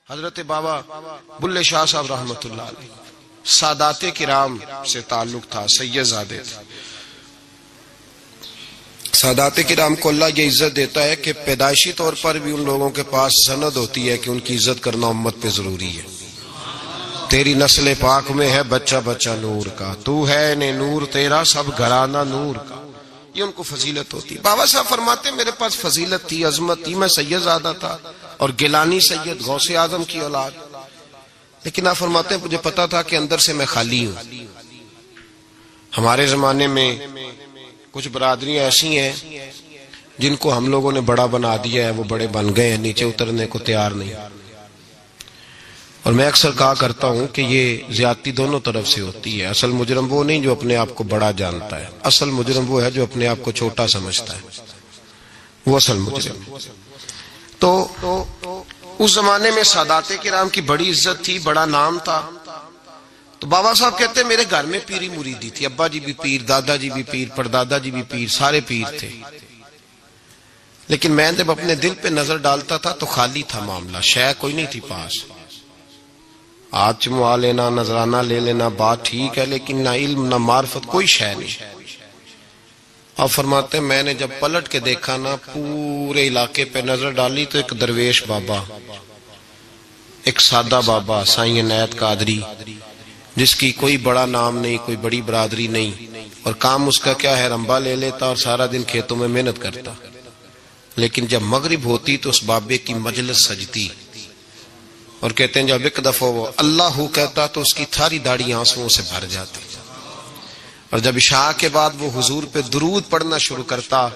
حضرت بابا بلے شاہ صاحب رحمت اللہ علیہ سادات کرام سے تعلق تھا، سید زادے تھے۔ سادات کرام کو اللہ یہ عزت دیتا ہے کہ پیدائشی طور پر بھی ان لوگوں کے پاس سند ہوتی ہے کہ ان کی عزت کرنا امت پہ ضروری ہے۔ تیری نسل پاک میں ہے بچہ بچہ نور کا، تو ہے نے نور تیرا سب گھرانہ نور کا، یہ ان کو فضیلت ہوتی ہے۔ بابا صاحب فرماتے ہیں میرے پاس فضیلت تھی، عظمت تھی، میں سید زادہ تھا اور گیلانی سید غوث اعظم کی اولاد، لیکن آپ فرماتے ہیں مجھے پتا تھا کہ اندر سے میں خالی ہوں۔ ہمارے زمانے میں کچھ برادریاں ایسی ہیں جن کو ہم لوگوں نے بڑا بنا دیا ہے، وہ بڑے بن گئے ہیں، نیچے اترنے کو تیار نہیں۔ اور میں اکثر کہا کرتا ہوں کہ یہ زیادتی دونوں طرف سے ہوتی ہے۔ اصل مجرم وہ نہیں جو اپنے آپ کو بڑا جانتا ہے، اصل مجرم وہ ہے جو اپنے آپ کو چھوٹا سمجھتا ہے، وہ اصل مجرم۔ تو اس زمانے میں سادات کرام کی بڑی عزت تھی، بڑا نام تھا۔ تو بابا صاحب کہتے ہیں میرے گھر میں پیری مریدی تھی، ابا جی بھی پیر، دادا جی بھی پیر، پردادا جی بھی پیر، سارے پیر تھے، لیکن میں جب اپنے دل پہ نظر ڈالتا تھا تو خالی تھا معاملہ، شے کوئی نہیں تھی پاس۔ ہاتھ چموا لینا، نذرانہ لے لینا بات ٹھیک ہے، لیکن نہ علم نہ معرفت، کوئی شے نہیں۔ اب فرماتے ہیں میں نے جب پلٹ کے دیکھا نا، پورے علاقے پہ نظر ڈالی تو ایک درویش بابا، ایک سادہ بابا سائیں عنایت قادری، جس کی کوئی بڑا نام نہیں، کوئی بڑی برادری نہیں، اور کام اس کا کیا ہے، رمبا لے لیتا اور سارا دن کھیتوں میں محنت کرتا، لیکن جب مغرب ہوتی تو اس بابے کی مجلس سجتی، اور کہتے ہیں جب ایک دفعہ وہ اللہ کہتا تو اس کی تھاری داڑھی آنسوؤں سے بھر جاتی، اور جب عشاء کے بعد وہ حضور پہ درود پڑھنا شروع کرتا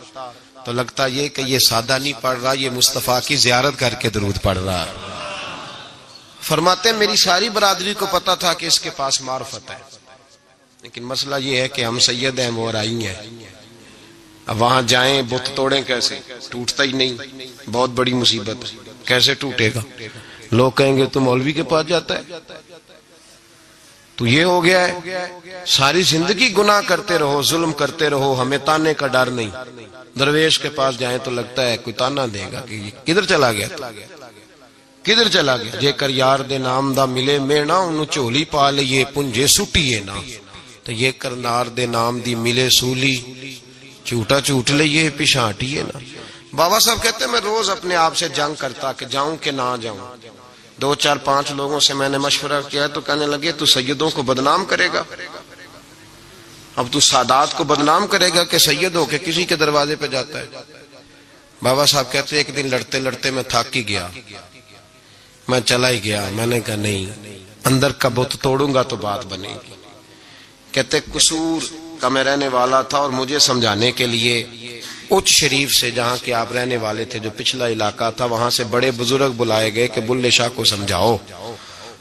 تو لگتا یہ کہ یہ سادہ نہیں پڑھ رہا، یہ مصطفیٰ کی زیارت کر کے درود پڑھ رہا۔ فرماتے ہیں میری ساری برادری کو پتا تھا کہ اس کے پاس معرفت ہے، لیکن مسئلہ یہ ہے کہ ہم سید ہیں، وہ رائی ہیں، اب وہاں جائیں بت توڑیں کیسے، ٹوٹتا ہی نہیں، بہت بڑی مصیبت ہے، کیسے ٹوٹے گا؟ لوگ کہیں گے تو مولوی کے پاس جاتا ہے، تو یہ ہو گیا ہے ساری زندگی گناہ کرتے رہو، ظلم کرتے رہو، ہمیں تانے کا ڈر نہیں۔ درویش کے پاس جائیں تو لگتا ہے کوئی تانا دے گا کہ کدھر چلا گیا، کدھر چلا گیا؟ جے کر یار دے نام دا ملے مینا، انہوں چولی پا لئیے پنجے سٹیے نا، تو یہ کر نار دے نام دی ملے سولی، چوٹا چوٹ لئیے پشانٹیے نا۔ بابا صاحب کہتے ہیں میں روز اپنے آپ سے جنگ کرتا کہ جاؤں کہ نہ جاؤں۔ 2 4 5 لوگوں سے میں نے مشورہ کیا تو کہنے لگے تو سیدوں کو بدنام کرے گا، اب تو سادات کو بدنام کرے گا کہ سید ہو کے کسی کے دروازے پہ جاتا ہے۔ بابا صاحب کہتے ہیں ایک دن لڑتے لڑتے میں تھک ہی گیا، میں چلا ہی گیا، میں نے کہا نہیں، اندر کا بت توڑوں گا تو بات بنے گی۔ کہتے قصور کا میں رہنے والا تھا اور مجھے سمجھانے کے لیے اچ شریف سے جہاں کے آپ رہنے والے تھے، جو پچھلا علاقہ تھا، وہاں سے بڑے بزرگ بلائے گئے کہ بلے شاہ کو سمجھاؤ۔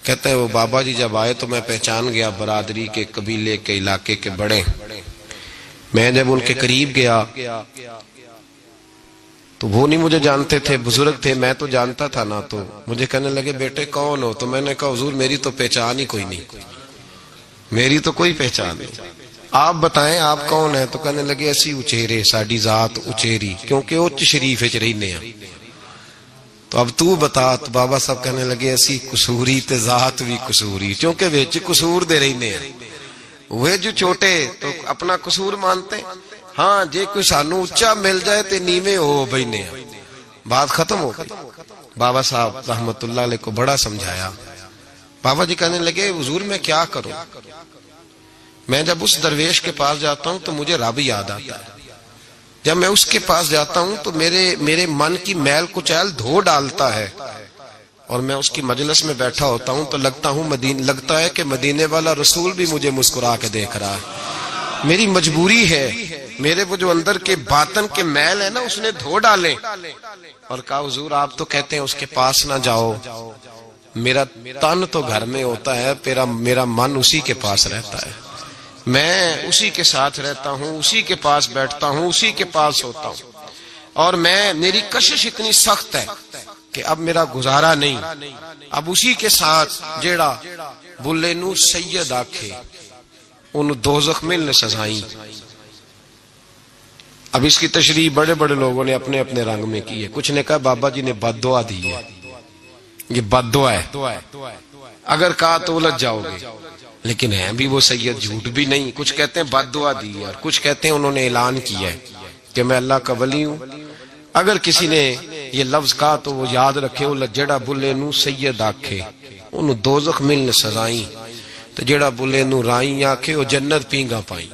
کہتے ہیں وہ بابا جی جب آئے تو میں پہچان گیا برادری کے، قبیلے کے، علاقے کے بڑے۔ میں جب ان کے قریب گیا تو وہ نہیں مجھے جانتے تھے، بزرگ تھے، میں تو جانتا تھا نا، تو مجھے کہنے لگے بیٹے کون ہو؟ تو میں نے کہا حضور میری تو پہچان ہی کوئی نہیں، میری تو کوئی پہچان نہیں، آپ بتائیں آپ کون ہیں؟ تو کہنے لگے اسی اچیرے، ساڈی ذات اچیری، کیونکہ اچ شریف وچ رہنے ہیں۔ تو اب تو بتا، تو بابا صاحب کہنے لگے اسی قصوری تے ذات بھی قصوری، کیونکہ وچ قصور دے رہنے ہیں، وہ جو چھوٹے تو اپنا قصور مانتے ہیں، ہاں جے کوئی سانو اچا مل جائے تے نیویں ہو بینے ہیں، بات ختم ہو گئی۔ بابا صاحب رحمت اللہ علیہ کو بڑا سمجھایا۔ بابا جی کہنے لگے حضور میں کیا کروں؟ میں جب اس درویش کے پاس جاتا ہوں تو مجھے رب یاد آتا ہے، جب میں اس کے پاس جاتا ہوں تو میرے من کی میل کچیل دھو ڈالتا ہے، اور میں اس کی مجلس میں بیٹھا ہوتا ہوں تو لگتا ہے کہ مدینے والا رسول بھی مجھے مسکرا کے دیکھ رہا ہے۔ میری مجبوری ہے، میرے وہ جو اندر کے باطن کے میل ہے نا اس نے دھو ڈالے، اور کہا حضور آپ تو کہتے ہیں اس کے پاس نہ جاؤ، میرا تن تو گھر میں ہوتا ہے، میرا من اسی کے پاس رہتا ہے، میں اسی کے ساتھ رہتا ہوں، اسی کے پاس بیٹھتا ہوں، اسی کے پاس ہوتا ہوں، اور میری کشش اتنی سخت ہے کہ اب میرا گزارا نہیں، اب اسی کے ساتھ جیڑا بلے نو سید آکھے انہوں دوزخ ملنے سزائیں۔ اب اس کی تشریح بڑے بڑے لوگوں نے اپنے اپنے رنگ میں کی ہے، کچھ نے کہا بابا جی نے بد دعا دی ہے، یہ بد دعا ہے، اگر کہا تو الجھ جاؤ گے، لیکن ہیں بھی وہ سید جھوٹ بھی نہیں. کچھ کہتے ہیں بد دعا دی ہے اور کچھ کہتے ہیں انہوں نے اعلان کیا ہے کہ میں اللہ کا ولی ہوں. اگر کسی نے یہ لفظ کہا تو وہ یاد رکھے وہ جڑا بلے نو سید آکھے انہوں دوزخ ملن سزائیں، تو جڑا بلے نو رائیں آکھے وہ جنت پینگا پائیں.